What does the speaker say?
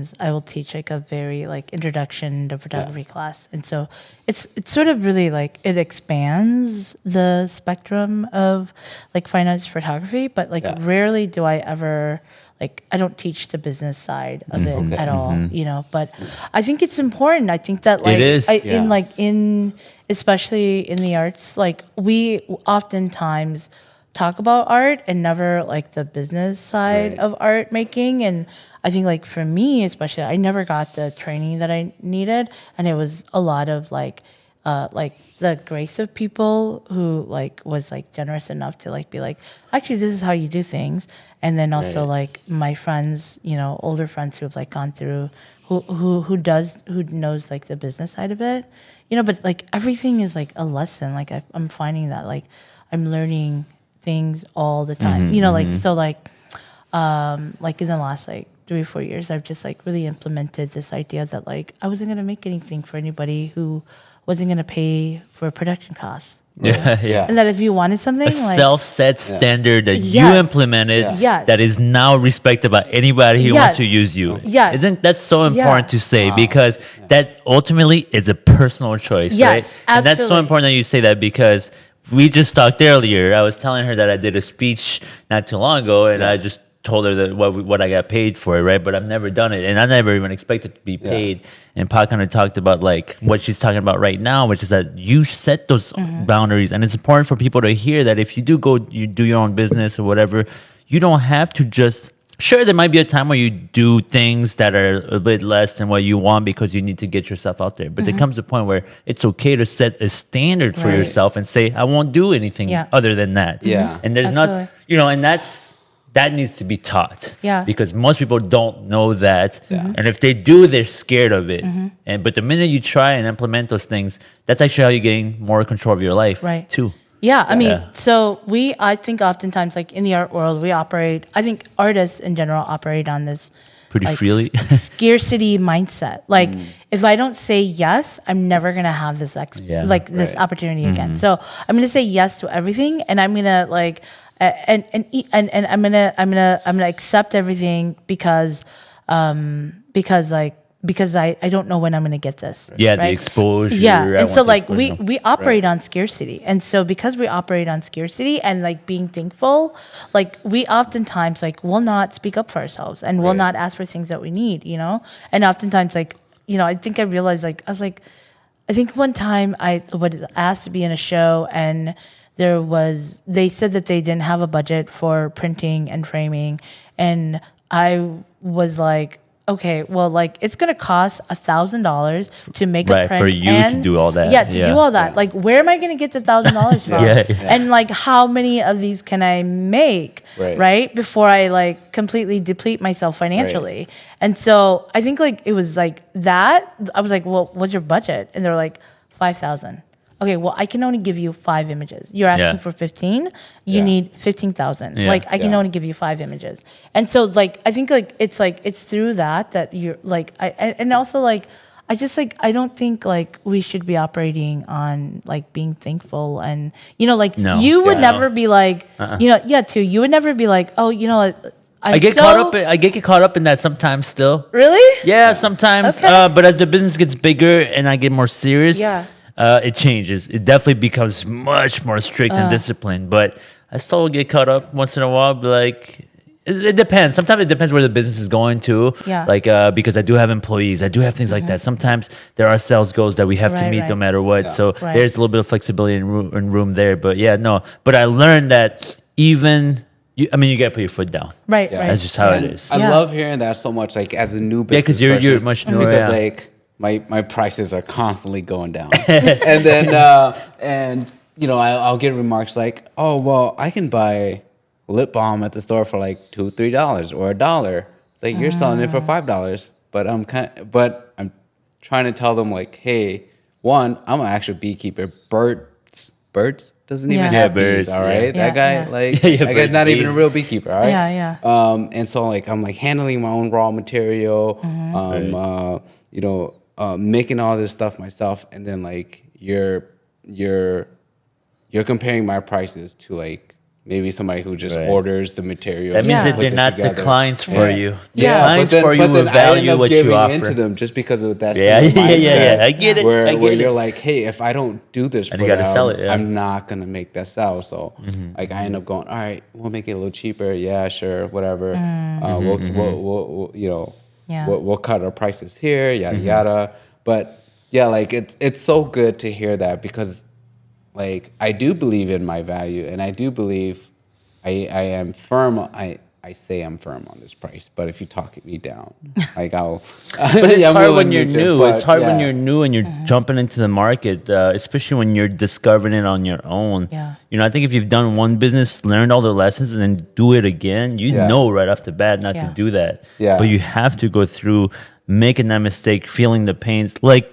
times I will teach like a very like introduction to photography class. And so it's sort of really like it expands the spectrum of like fine arts photography, but like rarely do I ever like I don't teach the business side of it at all, you know, but I think it's important. I think that like It is. in especially in the arts, like we oftentimes talk about art and never like the business side of art making. And I think like for me especially, I never got the training that I needed, and it was a lot of like the grace of people who like was like generous enough to like be like, actually this is how you do things. And then also like my friends, you know, older friends who have like gone through who knows like the business side of it, you know. But like everything is like a lesson. Like I'm finding that like I'm learning things all the time, you know. Like so like in the last like 3 or 4 years I've just like really implemented this idea that like I wasn't going to make anything for anybody who wasn't going to pay for production costs. Yeah. And that if you wanted something A like self-set standard that you Yes. implemented Yes. that is now respected by anybody who wants to Yes. use you. Yes. Isn't that so important to say? Because that ultimately is a personal choice, Yes, right? And that's so absolutely. important that you say that, because we just talked earlier. I was telling her that I did a speech not too long ago, and I just told her that what I got paid for it, right? But I've never done it, and I never even expected to be paid. And Pa kind of talked about like what she's talking about right now, which is that you set those boundaries, and it's important for people to hear that if you do your own business or whatever, you don't have to just. Sure, there might be a time where you do things that are a bit less than what you want because you need to get yourself out there. But there comes a point where it's okay to set a standard for Right. yourself and say, I won't do anything other than that. Yeah. And there's Absolutely. not, you know, and that needs to be taught. Yeah. Because most people don't know that. And if they do, they're scared of it. But the minute you try and implement those things, that's actually how you gain more control of your life Right. too. Yeah, I mean, Yeah. so I think oftentimes, like in the art world, I think artists in general operate on this Pretty like, freely. scarcity mindset. Like, if I don't say yes, I'm never gonna have this this opportunity again. So I'm gonna say yes to everything, and I'm gonna like, and I'm gonna accept everything because I don't know when I'm going to get this. Yeah, right? the exposure. Yeah, I and so want the like exposure. we operate on scarcity, and so because we operate on scarcity and like being thankful, like we oftentimes like will not speak up for ourselves and will not ask for things that we need, you know. And oftentimes like, you know, I think I realized like I was like, I think one time I was asked to be in a show, and they said that they didn't have a budget for printing and framing, and I was like, okay, well, like it's gonna cost $1,000 to make a print for you to do all that. Yeah, to do all that. Like, where am I gonna get the $1,000 from? Yeah. And like, how many of these can I make, right? Before I like completely deplete myself financially. And so I think like it was like that. I was like, well, what's your budget? And they're like, 5,000. Okay, well, I can only give you 5 images. You're asking for 15. You need 15,000. Yeah. Like, I can only give you 5 images. And so, like, I think it's through that you're like, and also like, I just like, I don't think like we should be operating on like being thankful, and you know, like you would never be like, you know, you would never be like, oh, you know what. I get caught up in that sometimes still. Really? Yeah, sometimes. Okay. But as the business gets bigger and I get more serious, Yeah. It changes. It definitely becomes much more strict and disciplined. But I still get caught up once in a while. But like, it depends. Sometimes it depends where the business is going to. Yeah. Like, because I do have employees, I do have things like that. Sometimes there are sales goals that we have to meet no matter what. So there's a little bit of flexibility and room there. But yeah, no. But I learned that even. You gotta put your foot down. Right. That's just how it is. I love hearing that so much. Like as a new business. Yeah, because you're much newer. Because like my prices are constantly going down, and then and you know I'll get remarks like, oh well, I can buy lip balm at the store for like $2-3 or $1. It's like you're selling it for $5, but I'm trying to tell them like, hey, one, I'm an actual beekeeper. Birds doesn't even have bees, all right? Yeah, that guy, yeah. like, Yeah, that guy's not even a real beekeeper, all right? Yeah. And so, like, I'm, like, handling my own raw material, you know, making all this stuff myself, and then, like, you're comparing my prices to, like, maybe somebody who just Right. orders the material. That means Yeah. that they're not the clients for you. The Yeah. clients for you will I end value up what you giving offer. into them just because of that. Yeah, same yeah, yeah, mindset yeah. I get it. Where I get where it. you're like, hey, if I don't do this And for you gotta them, sell it, yeah. I'm not gonna make that sell. So like I end up going, all right, we'll make it a little cheaper. Yeah, sure, whatever. We'll you know, Yeah. we'll cut our prices here, yada yada. But yeah, like it's so good to hear that because like I do believe in my value and I do believe I am firm. I say I'm firm on this price, but if you talk me down, like I'll. But it's I'm hard willing when you're to, new. but It's hard when yeah. you're new and you're jumping into the market, especially when you're discovering it on your own. Yeah. You know, I think if you've done one business, learned all the lessons, and then do it again, you Yeah. know right off the bat not Yeah. to do that. Yeah. But you have to go through making that mistake, feeling the pains. Like